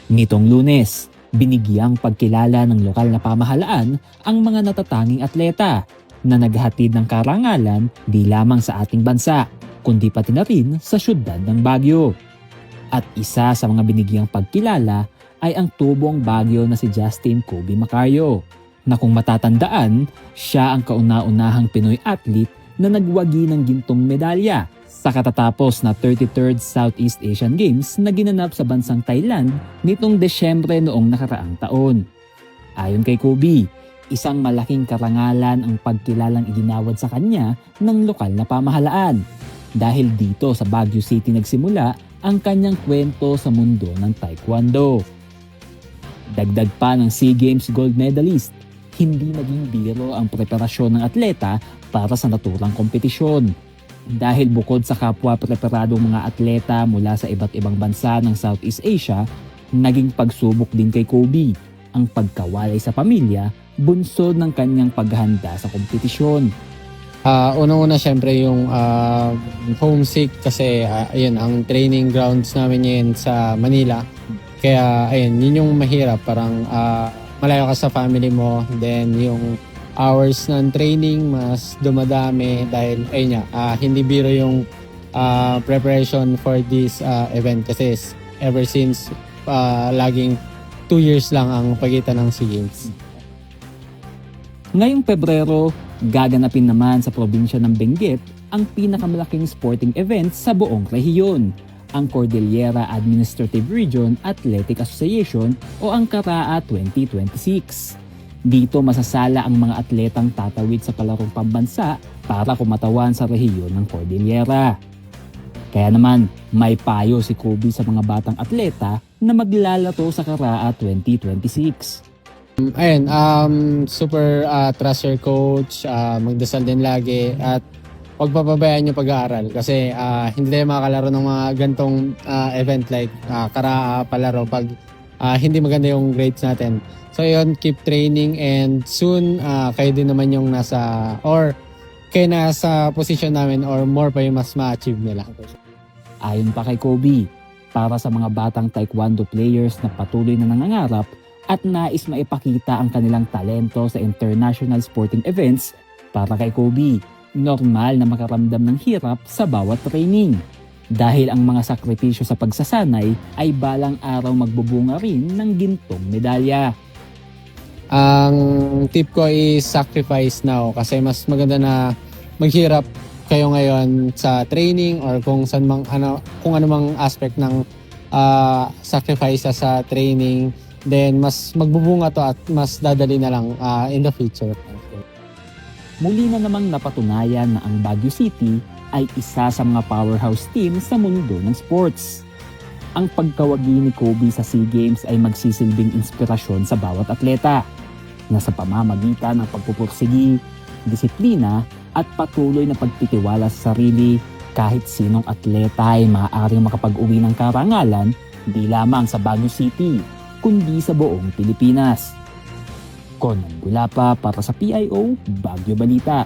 Nitong Lunes, binigyang pagkilala ng lokal na pamahalaan ang mga natatanging atleta na naghatid ng karangalan di lamang sa ating bansa, kundi pati na rin sa syudad ng Baguio. At isa sa mga binigyang pagkilala ay ang tubong Baguio na si Justin Kobe Macario, na kung matatandaan, siya ang kauna-unahang Pinoy athlete na nagwagi ng gintong medalya sa katatapos na 33rd Southeast Asian Games na ginanap sa bansang Thailand nitong Desyembre noong nakaraang taon. Ayon kay Kobe, isang malaking karangalan ang pagkilalang iginawad sa kanya ng lokal na pamahalaan. Dahil dito sa Baguio City nagsimula ang kanyang kwento sa mundo ng Taekwondo. Dagdag pa ng SEA Games gold medalist, hindi naging biro ang preparasyon ng atleta para sa naturang kompetisyon. Dahil bukod sa kapwa preparadong mga atleta mula sa iba't ibang bansa ng Southeast Asia, naging pagsubok din kay Kobe ang pagkawalay sa pamilya, bunsod ng kanyang paghahanda sa kompetisyon. Unang-una syempre yung homesick kasi ayun, ang training grounds namin ngayon sa Manila. Kaya ayun, yun yung mahirap, parang malayo ka sa family mo, then yung hours ng training mas dumadami dahil ayun nga, hindi biro yung preparation for this event kasi ever since laging 2 years lang ang pagitan ng SEA Games. Ngayong Pebrero, gaganapin naman sa probinsya ng Benguet ang pinakamalaking sporting event sa buong rehiyon, ang Cordillera Administrative Region Athletic Association o ang CARAA 2026. Dito masasala ang mga atletang tatawid sa palarong pambansa para kumatawan sa rehiyon ng Cordillera. Kaya naman, may payo si Kobe sa mga batang atleta na maglalato sa CARAA 2026. Ayun, super trust your coach, magdasal din lagi at huwag papabayaan yung pag-aaral kasi hindi tayo makakalaro ng mga gantong event like CARAA palaro pag hindi maganda yung grades natin. So yun, keep training and soon kayo din naman yung nasa position namin or more pa yung mas ma-achieve nila. Ayon pa kay Kobe, para sa mga batang taekwondo players na patuloy na nangangarap at nais maipakita ang kanilang talento sa international sporting events, para kay Kobe, normal na makaramdam ng hirap sa bawat training. Dahil ang mga sakripisyo sa pagsasanay ay balang araw magbubunga rin ng gintong medalya. Ang tip ko is sacrifice now kasi mas maganda na maghirap kayo ngayon sa training or kung ano mang aspect ng sacrifice sa training, then mas magbubunga to at mas dadali na lang in the future. Muli na namang napatunayan na ang Baguio City ay isa sa mga powerhouse team sa mundo ng sports. Ang pagkawagi ni Kobe sa SEA Games ay magsisilbing inspirasyon sa bawat atleta na sa pamamagitan ng pagpupursigi, disiplina at patuloy na pagtitiwala sa sarili, kahit sinong atleta ay maaaring makapag-uwi ng karangalan di lamang sa Baguio City, kundi sa buong Pilipinas. Conan Gulapa para sa PIO Baguio Balita.